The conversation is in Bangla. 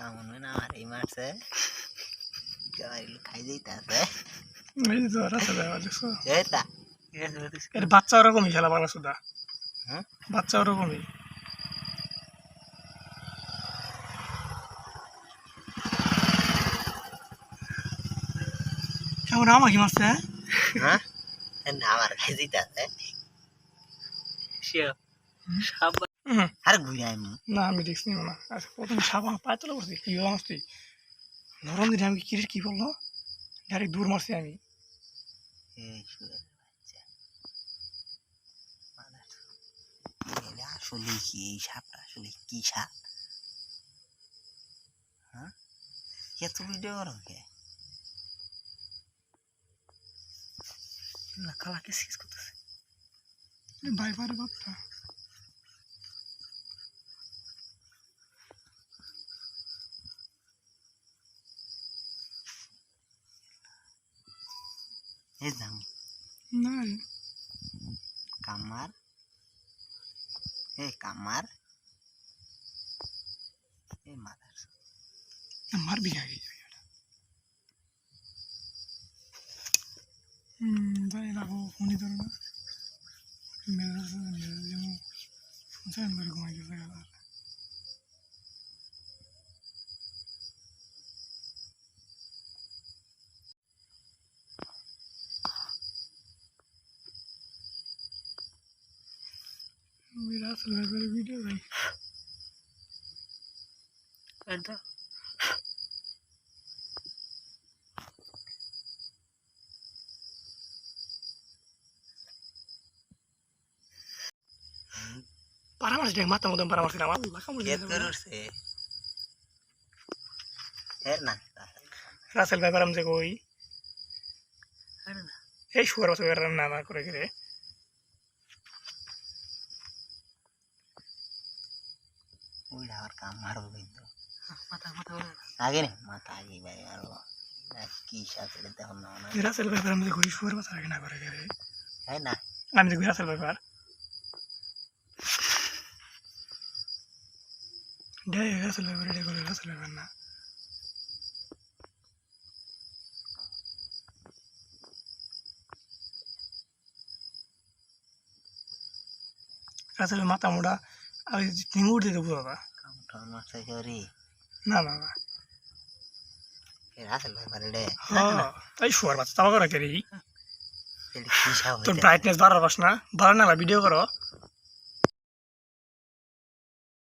কেমন না আমার এই মারছে খাই যাইতাছে এই যে রাস্তা যাওয়া দেখছো এই তা এর বাচ্চা ওরকমই খেলা বাংলা সুদা হ্যাঁ বাচ্চা ওরকমই কেমন আমাকে মারছে হ্যাঁ না আমার খাই যাইতাছে আর ঘুরে আমি না আমি দেখছি না আচ্ছা প্রথমে সাপ আমার পায়ে তোলা করছি কী মারছি নরম দিনে আমি কিরিট কী বললো ডাইরেক্ট দূর মারছি আমি এই শুয়ে বাচ্চা আসলে কি এই সাপটা আসলে কি সাপ হ্যাঁ এত ভিডিও করো কে না কালাকে সিজ করতেছে বাইপারে বাপটা এই দাম না কামার কামার এই মাদার মারবি আগে তাই রাখো ফোনই ধরো না মেরে যেমন শুনছেন করে ঘুমাই গেছে আর রাসেল ভাই ভিডিও ভাই এটা পারামার্শ দেখ মাথা মতন পারামার্শ আমার লাগামুল করছে এর না রাসেল ভাই পারাম যে কই আরে না এই শুয়ার বছর না না করে গেলে ওই আর কাম মারবো কিন্তু মাথা মাথা আগে না মাথা আগে ভাই মারবো কি সাথে দেখুন না না রাসেল ভাই পারাম যে কই শুয়ার বছর আগে না করে গেলে তাই না আমি দেখি রাসেল ভাই পার ডে রাসেল ভাই রেডি করে রাসেল ভাই না রাসেল মাথা মোড়া আর নিমুর দিতে বুঝা কামটা নষ্ট করি না না না এর আসল ভাই পারে হ্যাঁ তাই শুয়ার বাচ্চা তাও করে কে রে কি সাপ তোর ব্রাইটনেস বাড়ার বাস না বাড়া না ভিডিও করো